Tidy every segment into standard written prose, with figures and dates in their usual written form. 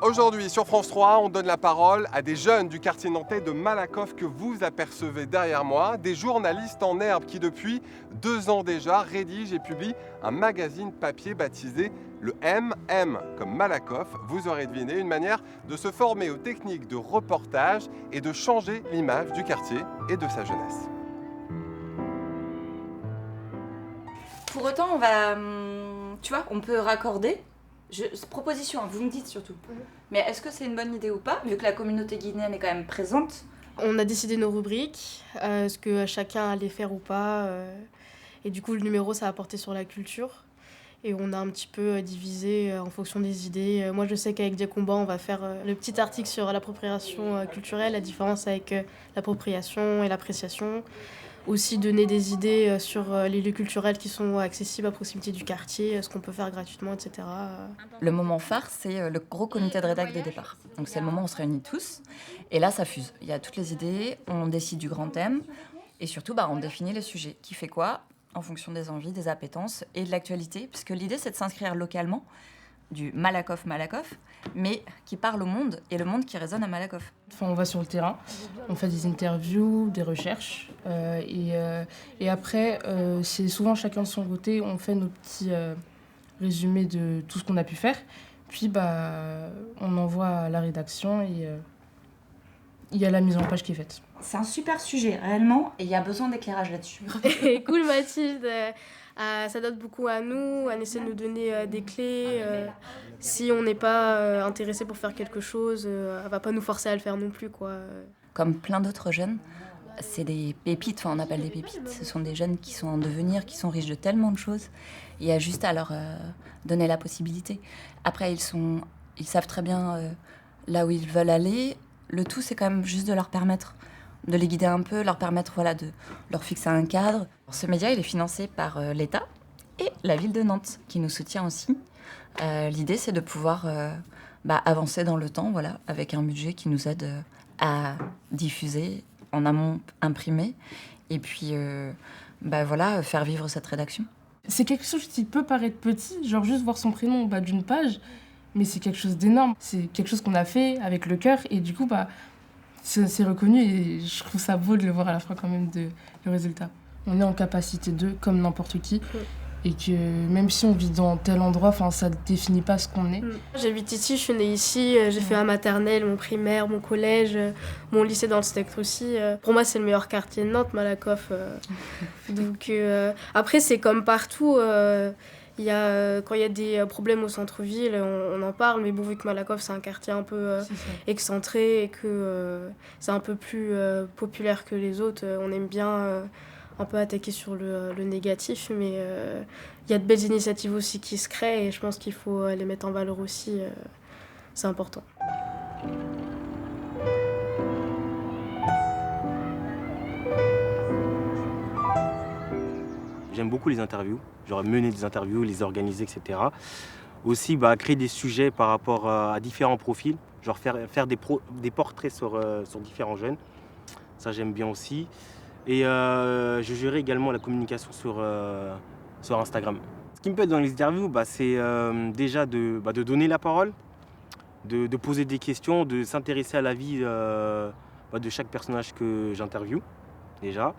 Aujourd'hui, sur France 3, on donne la parole à des jeunes du quartier nantais de Malakoff que vous apercevez derrière moi, des journalistes en herbe qui, depuis 2 ans déjà, rédigent et publient un magazine papier baptisé le MM comme Malakoff. Vous aurez deviné, une manière de se former aux techniques de reportage et de changer l'image du quartier et de sa jeunesse. Pour autant, on va, tu vois, on peut raccorder. Proposition, hein, vous me dites surtout. Mais est-ce que c'est une bonne idée ou pas, vu que la communauté guinéenne est quand même présente? On a décidé nos rubriques, ce que chacun allait faire ou pas. Et du coup, le numéro, ça a porté sur la culture. Et on a un petit peu divisé en fonction des idées. Moi, je sais qu'avec Diakomba, on va faire le petit article sur l'appropriation culturelle, la différence avec l'appropriation et l'appréciation. Aussi donner des idées sur les lieux culturels qui sont accessibles à proximité du quartier, ce qu'on peut faire gratuitement, etc. Le moment phare, c'est le gros comité de rédac de départ. Donc c'est le moment où on se réunit tous. Et là, ça fuse. Il y a toutes les idées, on décide du grand thème. Et surtout, on définit les sujets. Qui fait quoi en fonction des envies, des appétences et de l'actualité. Puisque l'idée, c'est de s'inscrire localement du Malakoff, mais qui parle au monde et le monde qui résonne à Malakoff. Enfin, on va sur le terrain, on fait des interviews, des recherches, et après, c'est souvent chacun de son côté, on fait nos petits résumés de tout ce qu'on a pu faire, puis on envoie à la rédaction et il y a la mise en page qui est faite. C'est un super sujet, réellement, et il y a besoin d'éclairage là-dessus. Cool Mathilde, ça donne beaucoup à nous, elle essaie de nous donner des clés. Si on n'est pas intéressé pour faire quelque chose, elle va pas nous forcer à le faire non plus, quoi. Comme plein d'autres jeunes, c'est des pépites, on appelle des pépites. Ce sont des jeunes qui sont en devenir, qui sont riches de tellement de choses. Il y a juste à leur donner la possibilité. Après, ils savent très bien là où ils veulent aller. Le tout, c'est quand même juste de leur permettre de les guider un peu, leur permettre de leur fixer un cadre. Ce média, il est financé par l'État et la ville de Nantes, qui nous soutient aussi. L'idée, c'est de pouvoir avancer dans le temps, avec un budget qui nous aide à diffuser, en amont imprimer, et puis faire vivre cette rédaction. C'est quelque chose qui peut paraître petit, genre juste voir son prénom au bas d'une page, mais c'est quelque chose d'énorme. C'est quelque chose qu'on a fait avec le cœur, et du coup, c'est reconnu, et je trouve ça beau de le voir à la fin quand même, le résultat. On est en capacité comme n'importe qui, et que même si on vit dans tel endroit, ça ne définit pas ce qu'on est. J'habite ici, je suis née ici, j'ai fait ma maternelle, mon primaire, mon collège, mon lycée dans le spectre aussi. Pour moi, c'est le meilleur quartier de Nantes, Malakoff. Donc, après, c'est comme partout. Quand il y a des problèmes au centre-ville, on en parle, mais bon, vu que Malakoff, c'est un quartier un peu excentré et que c'est un peu plus populaire que les autres, on aime bien un peu attaquer sur le négatif, mais il y a de belles initiatives aussi qui se créent et je pense qu'il faut les mettre en valeur aussi, c'est important. J'aime beaucoup les interviews, genre mener des interviews, les organiser, etc. Aussi, créer des sujets par rapport à différents profils, genre faire des portraits sur différents jeunes. Ça, j'aime bien aussi. Et je gérais également la communication sur Instagram. Ce qui me plaît dans les interviews, c'est déjà de donner la parole, de poser des questions, de s'intéresser à la vie de chaque personnage que j'interviewe, déjà.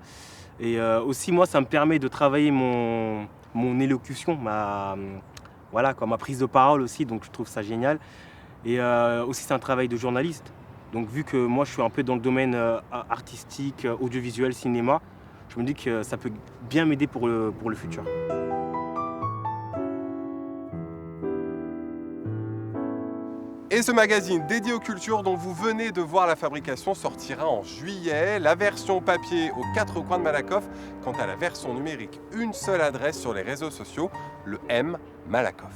Et aussi, moi, ça me permet de travailler mon élocution, ma prise de parole aussi, donc je trouve ça génial. Et aussi, c'est un travail de journaliste. Donc vu que moi, je suis un peu dans le domaine artistique, audiovisuel, cinéma, je me dis que ça peut bien m'aider pour le futur. Et ce magazine dédié aux cultures dont vous venez de voir la fabrication sortira en juillet. La version papier aux 4 coins de Malakoff. Quant à la version numérique, une seule adresse sur les réseaux sociaux, le M Malakoff.